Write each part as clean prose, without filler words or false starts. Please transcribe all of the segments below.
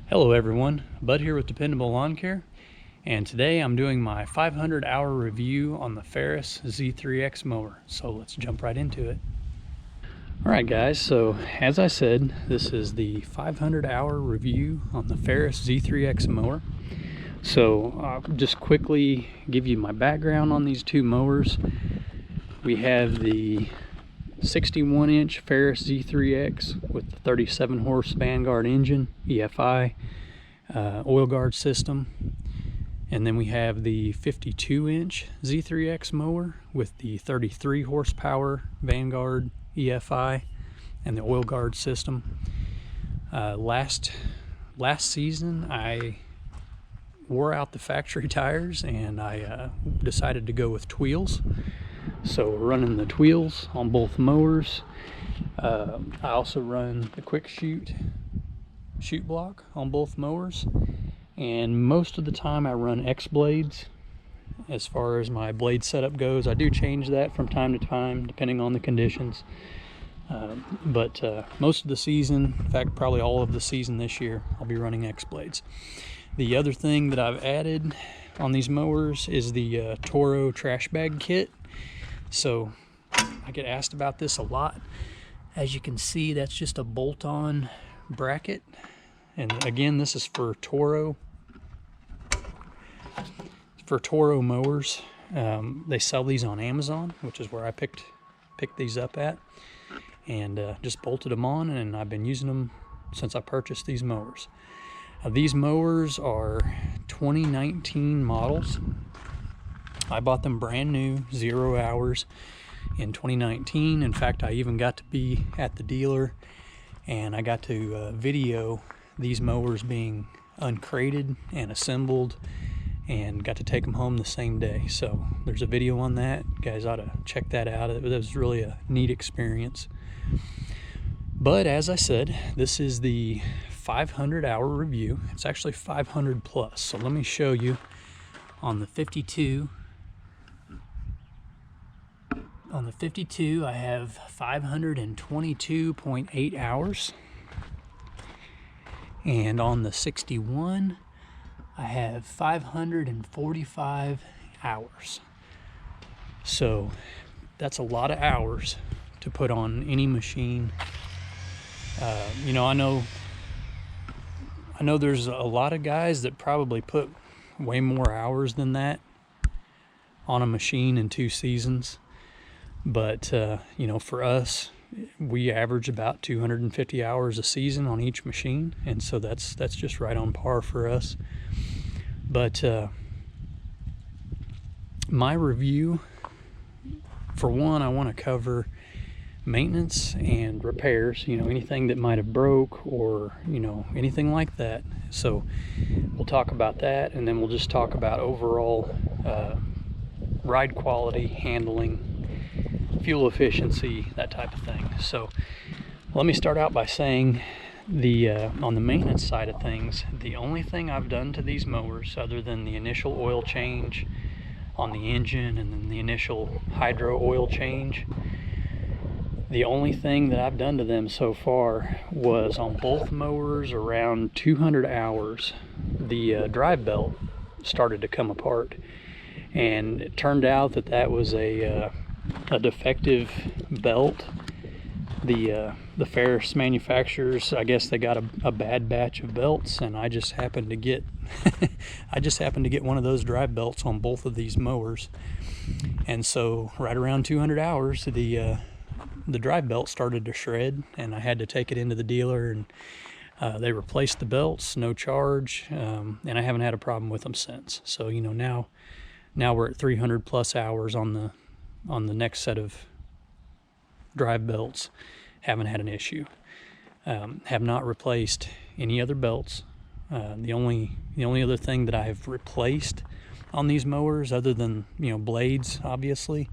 Hello everyone, Bud here with Dependable Lawn Care, and today I'm doing my 500-hour review on the Ferris Z3X mower, so let's jump right into it. Alright guys, so as I said, this is the 500-hour review on the Ferris Z3X mower. So I'll just quickly give you my background on these two mowers. We have the 61-inch Ferris Z3X with the 37-horse Vanguard engine, EFI, oil guard system. And then we have the 52-inch Z3X mower with the 33-horsepower Vanguard EFI and the oil guard system. Last season I wore out the factory tires and I decided to go with Tweels. So we're running the Tweels on both mowers. I also run the quick shoot block on both mowers, and most of the time I run X blades as far as my blade setup goes. I do change that from time to time depending on the conditions, but most of the season, in fact probably all of the season this year, I'll be running X blades. The other thing that I've added on these mowers is the Toro Trash Bag Kit. So I get asked about this a lot. As you can see, that's just a bolt-on bracket. And again, this is for Toro mowers. They sell these on Amazon, which is where I picked these up at, and just bolted them on, and I've been using them since I purchased these mowers. These mowers are 2019 models. I bought them brand new, 0 hours in 2019. In fact, I even got to be at the dealer and I got to video these mowers being uncrated and assembled, and got to take them home the same day. So there's a video on that. You guys ought to check that out. It was really a neat experience. But as I said, this is the 500-hour review. It's actually 500 plus. So let me show you on the 52. On the 52, I have 522.8 hours. And on the 61, I have 545 hours. So that's a lot of hours to put on any machine. You know, I know there's a lot of guys that probably put way more hours than that on a machine in 2 seasons. But, you know, for us, we average about 250 hours a season on each machine. And so that's just right on par for us. But my review, for one, I want to cover maintenance and repairs, you know, anything that might have broke or, you know, anything like that. So we'll talk about that, and then we'll just talk about overall ride quality, handling, fuel efficiency, that type of thing. So let me start out by saying on the maintenance side of things, the only thing I've done to these mowers, other than the initial oil change on the engine and then the initial hydro oil change, the only thing that I've done to them so far was on both mowers around 200 hours, the drive belt started to come apart. And it turned out that was a defective belt. The Ferris manufacturers, I guess they got a bad batch of belts, and I just happened to get one of those drive belts on both of these mowers. And so right around 200 hours, the drive belt started to shred, and I had to take it into the dealer, and they replaced the belts, no charge, and I haven't had a problem with them since. So, you know, now we're at 300 plus hours on the next set of drive belts. Haven't had an issue. Have not replaced any other belts. The only other thing that I've replaced on these mowers, other than, you know, blades obviously,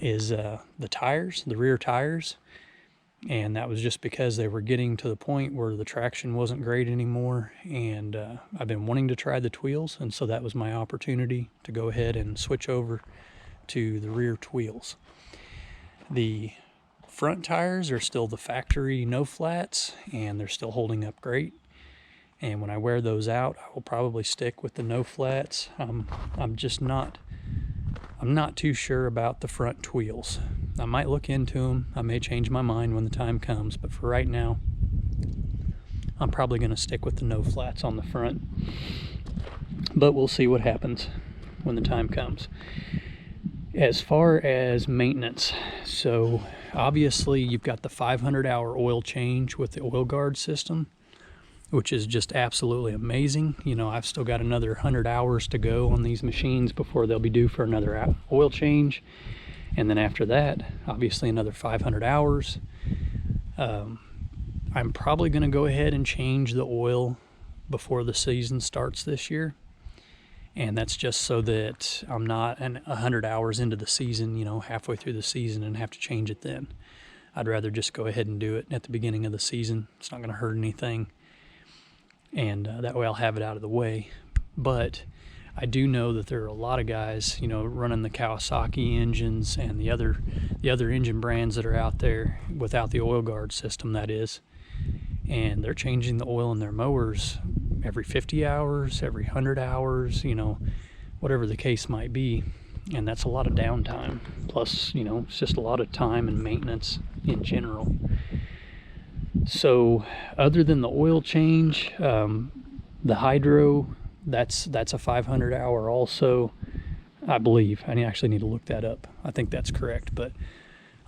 is the tires, the rear tires. And that was just because they were getting to the point where the traction wasn't great anymore, and I've been wanting to try the Tweels, and so that was my opportunity to go ahead and switch over to the rear wheels. The front tires are still the factory no flats, and they're still holding up great. And when I wear those out, I will probably stick with the no flats. I'm not too sure about the front wheels. I might look into them. I may change my mind when the time comes, but for right now, I'm probably going to stick with the no flats on the front. But we'll see what happens when the time comes. As far as maintenance, so obviously you've got the 500-hour oil change with the oil guard system, which is just absolutely amazing. You know, I've still got another 100 hours to go on these machines before they'll be due for another oil change. And then after that, obviously another 500 hours. I'm probably going to go ahead and change the oil before the season starts this year. And that's just so that I'm not 100 hours into the season, you know, halfway through the season and have to change it then. I'd rather just go ahead and do it at the beginning of the season. It's not going to hurt anything. And that way I'll have it out of the way. But I do know that there are a lot of guys, you know, running the Kawasaki engines and the other engine brands that are out there without the oil guard system, that is. And they're changing the oil in their mowers every 50 hours, every 100 hours, you know, whatever the case might be. And that's a lot of downtime. Plus, you know, it's just a lot of time and maintenance in general. So other than the oil change, the hydro, that's a 500-hour also, I believe. I actually need to look that up. I think that's correct, but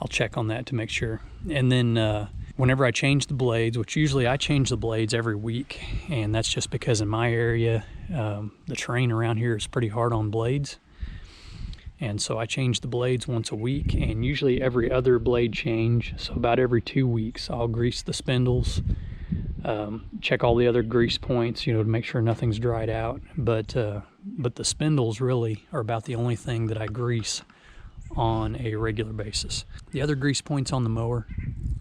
I'll check on that to make sure. And then whenever I change the blades, which usually I change the blades every week, and that's just because in my area, the terrain around here is pretty hard on blades. And so I change the blades once a week, and usually every other blade change, so about every 2 weeks, I'll grease the spindles, check all the other grease points, you know, to make sure nothing's dried out. But the spindles really are about the only thing that I grease on a regular basis. The other grease points on the mower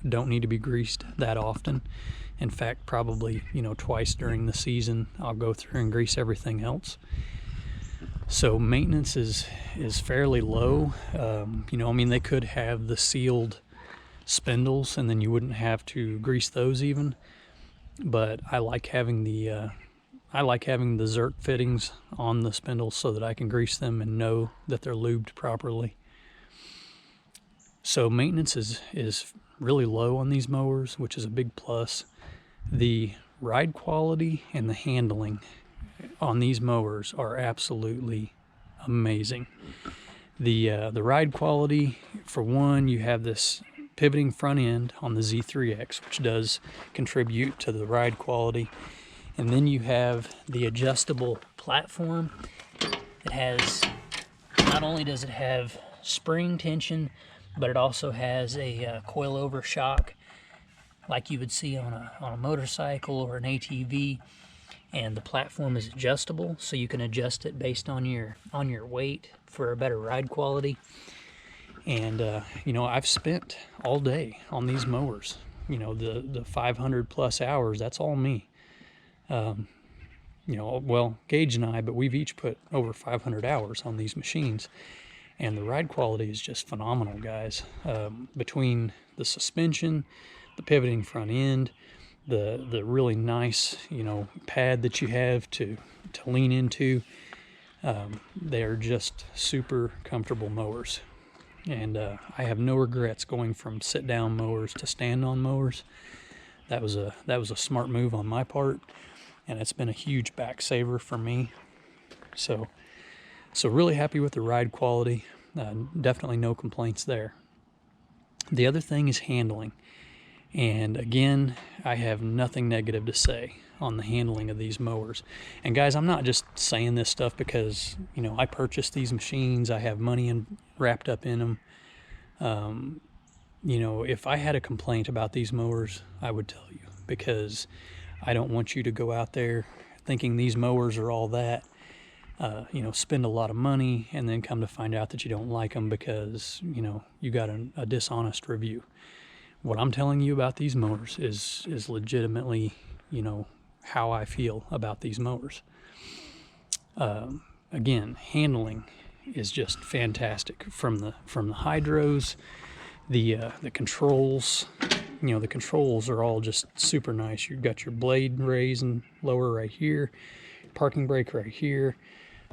don't need to be greased that often. In fact, probably, you know, twice during the season, I'll go through and grease everything else. So maintenance is fairly low. You know, I mean, they could have the sealed spindles and then you wouldn't have to grease those even. But I like having the Zerk fittings on the spindles so that I can grease them and know that they're lubed properly. So maintenance is really low on these mowers, which is a big plus. The ride quality and the handling on these mowers are absolutely amazing. The ride quality, for one, you have this pivoting front end on the Z3X, which does contribute to the ride quality. And then you have the adjustable platform. It has, not only does it have spring tension, but it also has a coilover shock like you would see on a motorcycle or an ATV. And the platform is adjustable, so you can adjust it based on your weight for a better ride quality. And you know, I've spent all day on these mowers. You know, the 500 plus hours, that's all me. You know, well, Gage and I, but we've each put over 500 hours on these machines. And the ride quality is just phenomenal, guys. Between the suspension, the pivoting front end, the really nice, you know, pad that you have to lean into, they're just super comfortable mowers. And I have no regrets going from sit-down mowers to stand-on mowers. That was a smart move on my part, and it's been a huge back saver for me. So really happy with the ride quality. Definitely no complaints there. The other thing is handling. And again, I have nothing negative to say on the handling of these mowers. And guys, I'm not just saying this stuff because, you know, I purchased these machines. I have money wrapped up in them. You know, if I had a complaint about these mowers, I would tell you, because I don't want you to go out there thinking these mowers are all that. You know, spend a lot of money and then come to find out that you don't like them because, you know, you got a dishonest review. What I'm telling you about these mowers is legitimately, you know, how I feel about these mowers. Again, handling is just fantastic. From the hydros, the controls. You know, the controls are all just super nice. You've got your blade raise and lower right here, parking brake right here.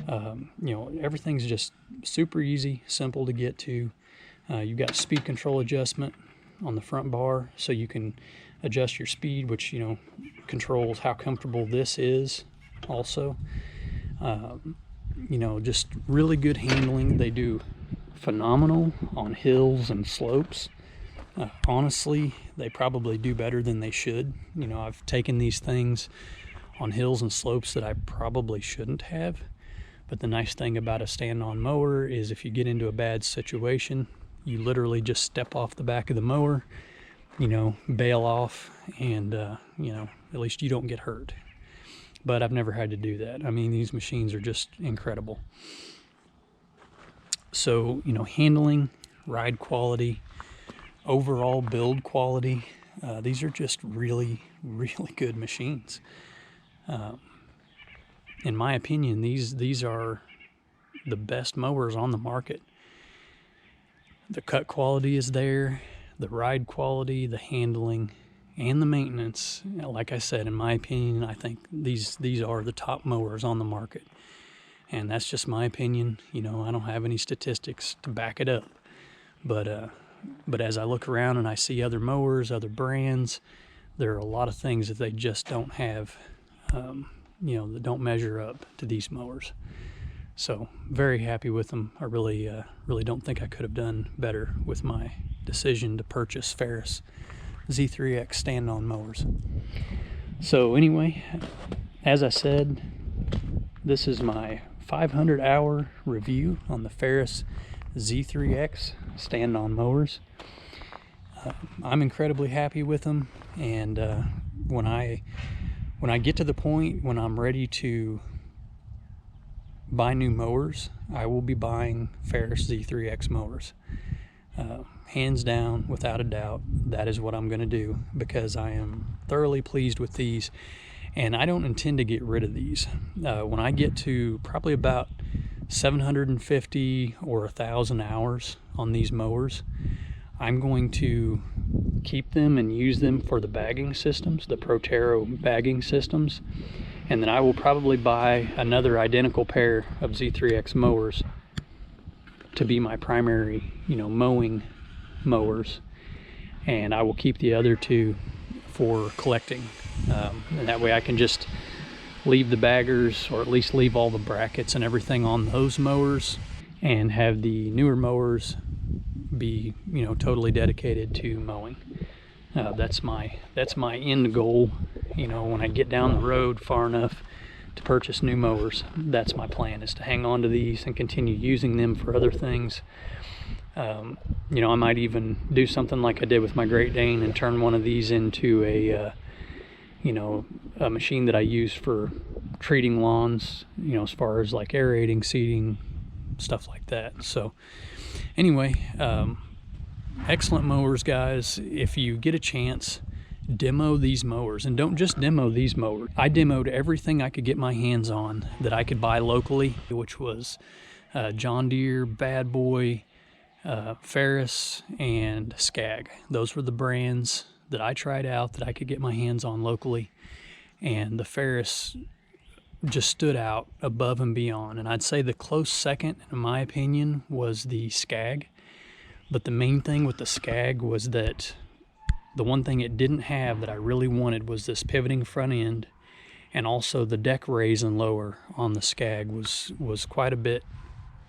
You know, everything's just super easy, simple to get to. You've got speed control adjustment on the front bar, so you can adjust your speed, which, you know, controls how comfortable this is also. You know, just really good handling. They do phenomenal on hills and slopes. Honestly, they probably do better than they should. You know, I've taken these things on hills and slopes that I probably shouldn't have. But the nice thing about a stand-on mower is if you get into a bad situation, you literally just step off the back of the mower, you know, bail off, and, you know, at least you don't get hurt. But I've never had to do that. I mean, these machines are just incredible. So, you know, handling, ride quality, overall build quality, these are just really, really good machines. In my opinion, these are the best mowers on the market. The cut quality is there, the ride quality, the handling, and the maintenance. Like I said, in my opinion, I think these are the top mowers on the market. And that's just my opinion. You know, I don't have any statistics to back it up. But as I look around and I see other mowers, other brands, there are a lot of things that they just don't have, you know, that don't measure up to these mowers. So very happy with them. I really don't think I could have done better with my decision to purchase Ferris Z3X stand-on mowers. So anyway, as I said, this is my 500-hour review on the Ferris Z3X stand-on mowers. I'm incredibly happy with them, and when I get to the point when I'm ready to buy new mowers, I will be buying Ferris Z3X mowers. Hands down, without a doubt, that is what I'm going to do, because I am thoroughly pleased with these, and I don't intend to get rid of these. When I get to probably about 750 or 1,000 hours on these mowers, I'm going to keep them and use them for the bagging systems, the Toro bagging systems, and then I will probably buy another identical pair of Z3X mowers to be my primary, you know, mowing mowers, and I will keep the other two for collecting, and that way I can just leave the baggers, or at least leave all the brackets and everything on those mowers, and have the newer mowers be, you know, totally dedicated to mowing. That's my end goal. You know, when I get down the road far enough to purchase new mowers, that's my plan, is to hang on to these and continue using them for other things. You know, I might even do something like I did with my Great Dane and turn one of these into a you know, a machine that I use for treating lawns, you know, as far as like aerating, seeding, stuff like that. So anyway, excellent mowers, guys. If you get a chance, demo these mowers, and don't just demo these mowers. I demoed everything I could get my hands on that I could buy locally, which was John Deere, Bad Boy, Ferris, and Skag. Those were the brands that I tried out that I could get my hands on locally, and the Ferris just stood out above and beyond. And I'd say the close second, in my opinion, was the Skag. But the main thing with the Skag was that the one thing it didn't have that I really wanted was this pivoting front end, and also the deck raise and lower on the Skag was quite a bit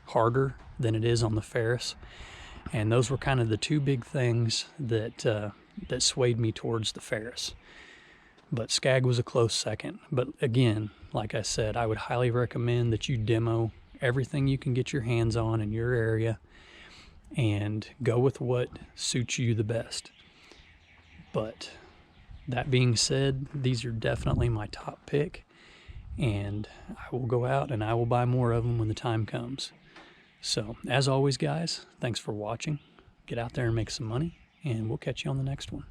harder than it is on the Ferris. And those were kind of the two big things that that swayed me towards the Ferris. But Skag was a close second. But again, like I said, I would highly recommend that you demo everything you can get your hands on in your area and go with what suits you the best. But that being said, these are definitely my top pick, and I will go out and I will buy more of them when the time comes. So as always, guys, thanks for watching. Get out there and make some money, and we'll catch you on the next one.